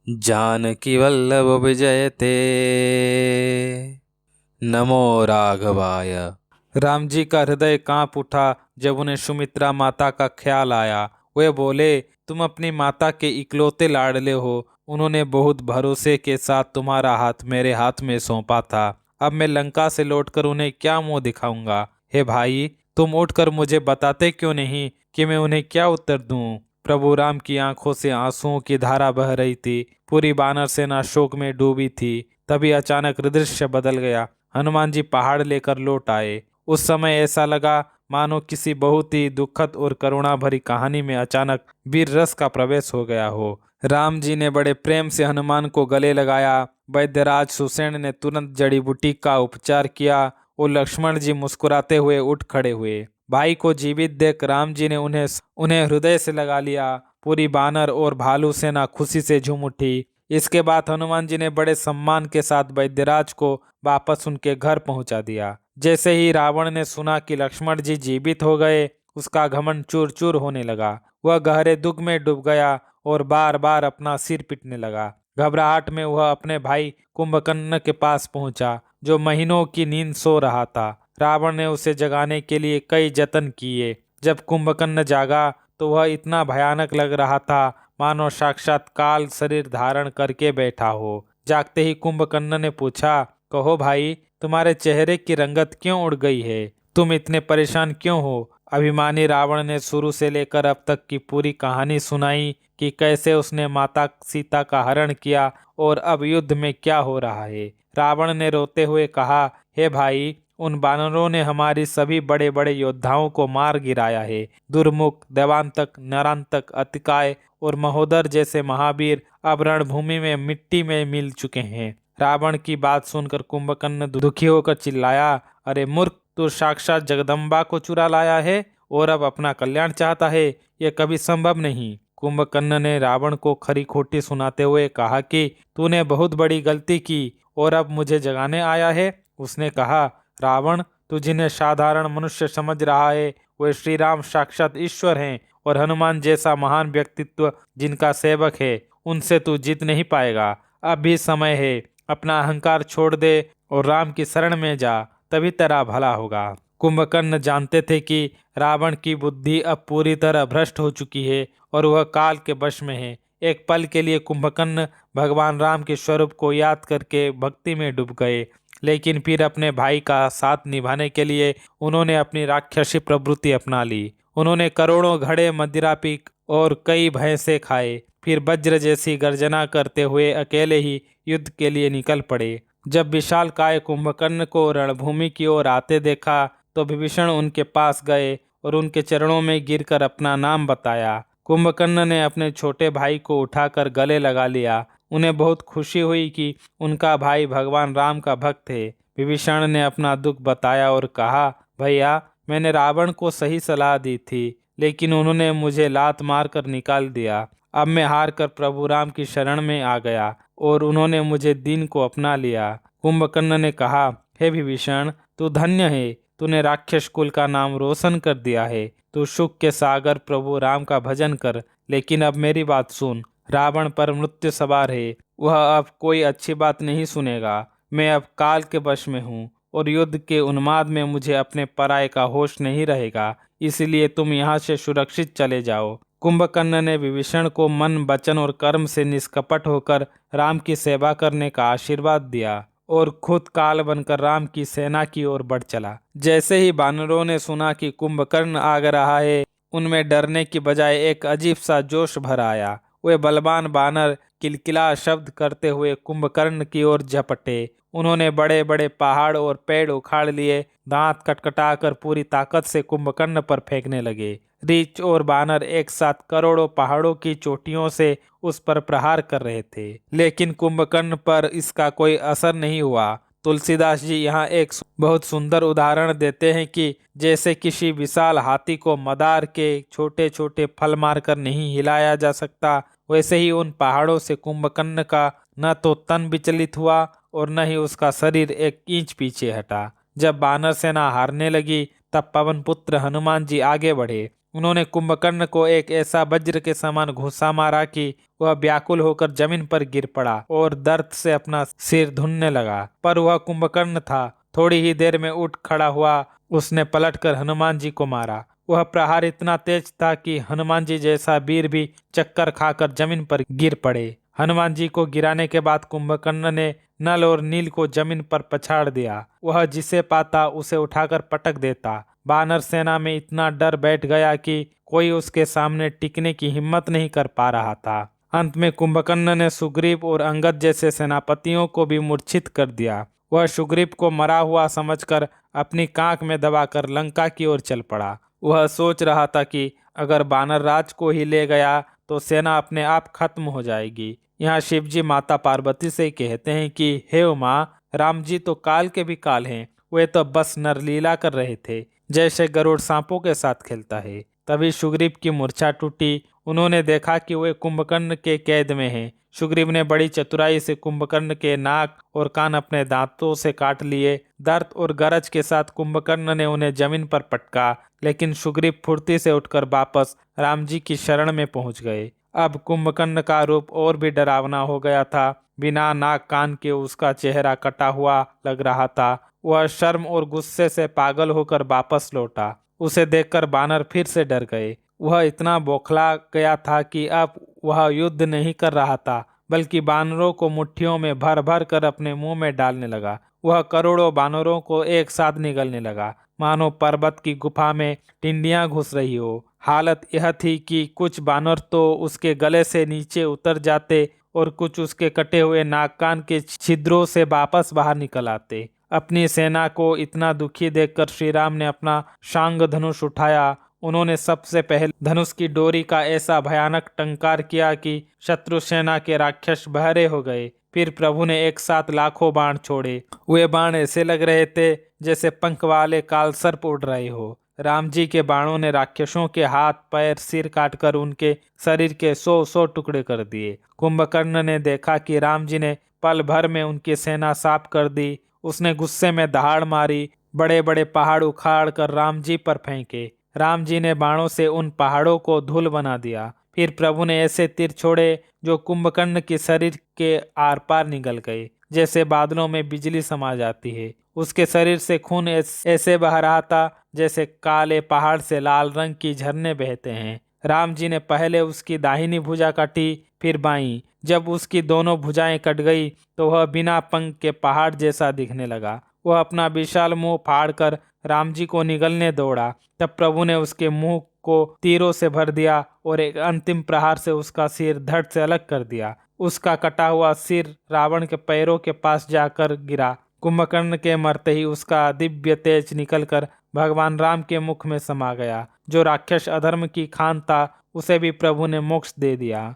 जानकी वल्लभ विजयते। नमो राघवाय। राम जी का हृदय कांप उठा जब उन्हें सुमित्रा माता का ख्याल आया। वे बोले, तुम अपनी माता के इकलौते लाडले हो। उन्होंने बहुत भरोसे के साथ तुम्हारा हाथ मेरे हाथ में सौंपा था। अब मैं लंका से लौटकर उन्हें क्या मुंह दिखाऊंगा। हे भाई, तुम उठकर मुझे बताते क्यों नहीं कि मैं उन्हें क्या उत्तर दूं। प्रभु राम की आंखों से आंसुओं की धारा बह रही थी। पूरी वानर सेना शोक में डूबी थी। तभी अचानक दृश्य बदल गया। हनुमान जी पहाड़ लेकर लौट आए। उस समय ऐसा लगा मानो किसी बहुत ही दुखद और करुणा भरी कहानी में अचानक वीर रस का प्रवेश हो गया हो। राम जी ने बड़े प्रेम से हनुमान को गले लगाया। वैद्यराज सुसेन ने तुरंत जड़ी बूटी का उपचार किया और लक्ष्मण जी मुस्कुराते हुए उठ खड़े हुए। भाई को जीवित देख राम जी ने उन्हें उन्हें हृदय से लगा लिया। पूरी बानर और भालू सेना खुशी से झूम उठी। इसके बाद हनुमान जी ने बड़े सम्मान के साथ वैद्यराज को वापस उनके घर पहुंचा दिया। जैसे ही रावण ने सुना कि लक्ष्मण जी जीवित हो गए, उसका घमंड चूर चूर होने लगा। वह गहरे दुख में डूब गया और बार बार अपना सिर पीटने लगा। घबराहट में वह अपने भाई कुंभकर्ण के पास पहुंचा, जो महीनों की नींद सो रहा था। रावण ने उसे जगाने के लिए कई जतन किए। जब कुंभकर्ण जागा तो वह इतना भयानक लग रहा था मानो साक्षात काल शरीर धारण करके बैठा हो। जागते ही कुंभकर्ण ने पूछा, कहो भाई, तुम्हारे चेहरे की रंगत क्यों उड़ गई है? तुम इतने परेशान क्यों हो? अभिमानी रावण ने शुरू से लेकर अब तक की पूरी कहानी सुनाई कि कैसे उसने माता सीता का हरण किया और अब युद्ध में क्या हो रहा है। रावण ने रोते हुए कहा, हे भाई, उन बानरों ने हमारी सभी बड़े बड़े योद्धाओं को मार गिराया है। दुर्मुख, देवांतक, नरांतक, अतिकाय और महोदर जैसे महावीर अब रणभूमि में मिट्टी में मिल चुके हैं। रावण की बात सुनकर कुंभकर्ण दुखी होकर चिल्लाया, अरे मूर्ख, तू साक्षात जगदम्बा को चुरा लाया है और अब अपना कल्याण चाहता है। यह कभी संभव नहीं। कुंभकर्ण ने रावण को खरी खोटी सुनाते हुए कहा कि तूने बहुत बड़ी गलती की और अब मुझे जगाने आया है। उसने कहा, रावण, तू जिन्हें साधारण मनुष्य समझ रहा है वे श्री राम साक्षात ईश्वर हैं और हनुमान जैसा महान व्यक्तित्व जिनका सेवक है, उनसे तू जीत नहीं पाएगा। अब भी समय है, अपना अहंकार छोड़ दे और राम की शरण में जा, तभी तेरा भला होगा। कुंभकर्ण जानते थे कि रावण की बुद्धि अब पूरी तरह भ्रष्ट हो चुकी है और वह काल के वश में है। एक पल के लिए कुंभकर्ण भगवान राम के स्वरूप को याद करके भक्ति में डूब गए, लेकिन फिर अपने भाई का साथ निभाने के लिए उन्होंने अपनी राक्षसी प्रवृत्ति अपना ली। उन्होंने करोड़ों घड़े मदिरा पी और कई भैंसे खाए, फिर वज्र जैसी गर्जना करते हुए अकेले ही युद्ध के लिए निकल पड़े। जब विशाल काय कुंभकर्ण को रणभूमि की ओर आते देखा तो विभीषण उनके पास गए और उनके चरणों में गिरकर अपना नाम बताया। कुंभकर्ण ने अपने छोटे भाई को उठाकर गले लगा लिया। उन्हें बहुत खुशी हुई कि उनका भाई भगवान राम का भक्त है। विभीषण ने अपना दुख बताया और कहा, भैया, मैंने रावण को सही सलाह दी थी, लेकिन उन्होंने मुझे लात मार कर निकाल दिया। अब मैं हार कर प्रभु राम की शरण में आ गया और उन्होंने मुझे दीन को अपना लिया। कुंभकर्ण ने कहा, हे विभीषण, तू धन्य है। तूने राक्षस कुल का नाम रोशन कर दिया है। तू सुख के सागर प्रभु राम का भजन कर। लेकिन अब मेरी बात सुन। रावण पर मृत्यु सवार है। वह अब कोई अच्छी बात नहीं सुनेगा। मैं अब काल के वश में हूँ और युद्ध के उन्माद में मुझे अपने पराये का होश नहीं रहेगा। इसलिए तुम यहाँ से सुरक्षित चले जाओ। कुंभकर्ण ने विभीषण को मन, वचन और कर्म से निष्कपट होकर राम की सेवा करने का आशीर्वाद दिया और खुद काल बनकर राम की सेना की ओर बढ़ चला। जैसे ही बानरों ने सुना कि कुंभकर्ण आ रहा है, उनमें डरने की बजाय एक अजीब सा जोश भर आया। वे बलवान बानर किलकिला शब्द करते हुए कुंभकर्ण की ओर झपटे। उन्होंने बड़े बड़े पहाड़ और पेड़ उखाड़ लिए। दांत कटकटाकर पूरी ताकत से कुंभकर्ण पर फेंकने लगे। रीछ और बानर एक साथ करोड़ों पहाड़ों की चोटियों से उस पर प्रहार कर रहे थे, लेकिन कुंभकर्ण पर इसका कोई असर नहीं हुआ। तुलसीदास जी यहाँ एक बहुत सुंदर उदाहरण देते हैं कि जैसे किसी विशाल हाथी को मदार के छोटे छोटे फल मारकर नहीं हिलाया जा सकता, वैसे ही उन पहाड़ों से कुंभकर्ण का न तो तन विचलित हुआ और न ही उसका शरीर एक इंच पीछे हटा। जब बानर सेना हारने लगी तब पवन पुत्र हनुमान जी आगे बढ़े। उन्होंने कुंभकर्ण को एक ऐसा वज्र के समान घूंसा मारा कि वह व्याकुल होकर जमीन पर गिर पड़ा और दर्द से अपना सिर धुनने लगा। पर वह कुंभकर्ण था। थोड़ी ही देर में उठ खड़ा हुआ, उसने पलटकर हनुमान जी को मारा। वह प्रहार इतना तेज था कि हनुमान जी जैसा वीर भी चक्कर खाकर जमीन पर गिर पड़े। हनुमान जी को गिराने के बाद कुंभकर्ण ने नल और नील को जमीन पर पछाड़ दिया। वह जिसे पाता उसे उठाकर पटक देता। वानर सेना में इतना डर बैठ गया कि कोई उसके सामने टिकने की हिम्मत नहीं कर पा रहा था। अंत में कुंभकर्ण ने सुग्रीव और अंगद जैसे सेनापतियों को भी मूर्छित कर दिया। वह सुग्रीव को मरा हुआ समझकर अपनी कांख में दबाकर लंका की ओर चल पड़ा। वह सोच रहा था कि अगर बानर राज को ही ले गया तो सेना अपने आप खत्म हो जाएगी। यहाँ शिव जी माता पार्वती से कहते हैं कि हे उमा, राम जी तो काल के भी काल हैं। वे तो बस नरलीला कर रहे थे, जैसे गरुड़ सांपों के साथ खेलता है। तभी सुग्रीव की मूर्छा टूटी। उन्होंने देखा कि वे कुंभकर्ण के कैद में हैं। सुग्रीव ने बड़ी चतुराई से कुंभकर्ण के नाक और कान अपने दांतों से काट लिए। दर्द और गरज के साथ कुंभकर्ण ने उन्हें जमीन पर पटका, लेकिन सुग्रीव फुर्ती से उठकर वापस राम जी की शरण में पहुंच गए। अब कुंभकर्ण का रूप और भी डरावना हो गया था। बिना नाक कान के उसका चेहरा कटा हुआ लग रहा था। वह शर्म और गुस्से से पागल होकर वापस लौटा। उसे देखकर बानर फिर से डर गए। वह इतना बौखला गया था कि अब वह युद्ध नहीं कर रहा था, बल्कि बानरों को मुट्ठियों में भर भर कर अपने मुंह में डालने लगा। वह करोड़ों बानरों को एक साथ निगलने लगा, मानो पर्वत की गुफा में टिंडियां घुस रही हो। हालत यह थी कि कुछ बानर तो उसके गले से नीचे उतर जाते और कुछ उसके कटे हुए नाक कान के छिद्रों से वापस बाहर निकल आते। अपनी सेना को इतना दुखी देखकर श्री राम ने अपना शांग धनुष उठाया। उन्होंने सबसे पहले धनुष की डोरी का ऐसा भयानक टंकार किया कि शत्रु सेना के राक्षस बहरे हो गए। फिर प्रभु ने एक साथ लाखों बाण छोड़े। वे बाण ऐसे लग रहे थे जैसे पंख वाले कालसर्प उड़ रहे हो। राम जी के बाणों ने राक्षसों के हाथ पैर सिर काटकर उनके शरीर के 100 टुकड़े कर दिए। कुंभकर्ण ने देखा कि राम जी ने पल भर में उनकी सेना साफ कर दी। उसने गुस्से में दहाड़ मारी, बड़े बड़े पहाड़ उखाड़ कर राम जी पर फेंके। राम जी ने बाणों से उन पहाड़ों को धूल बना दिया। फिर प्रभु ने ऐसे तीर छोड़े जो कुंभकर्ण के शरीर के आर पार निकल गए, जैसे बादलों में बिजली समा जाती है। उसके शरीर से खून ऐसे बह रहा था जैसे काले पहाड़ से लाल रंग की झरने बहते हैं। राम जी ने पहले उसकी दाहिनी भुजा काटी, फिर बाईं। जब उसकी दोनों भुजाएं कट गई तो वह बिना पंख के पहाड़ जैसा दिखने लगा। वह अपना विशाल मुंह फाड़कर राम जी को निगलने दौड़ा। तब प्रभु ने उसके मुंह को तीरों से भर दिया और एक अंतिम प्रहार से उसका सिर धड़ से अलग कर दिया। उसका कटा हुआ सिर रावण के पैरों के पास जाकर गिरा। कुंभकर्ण के मरते ही उसका दिव्य तेज निकलकर भगवान राम के मुख में समा गया। जो राक्षस अधर्म की खान था, उसे भी प्रभु ने मोक्ष दे दिया।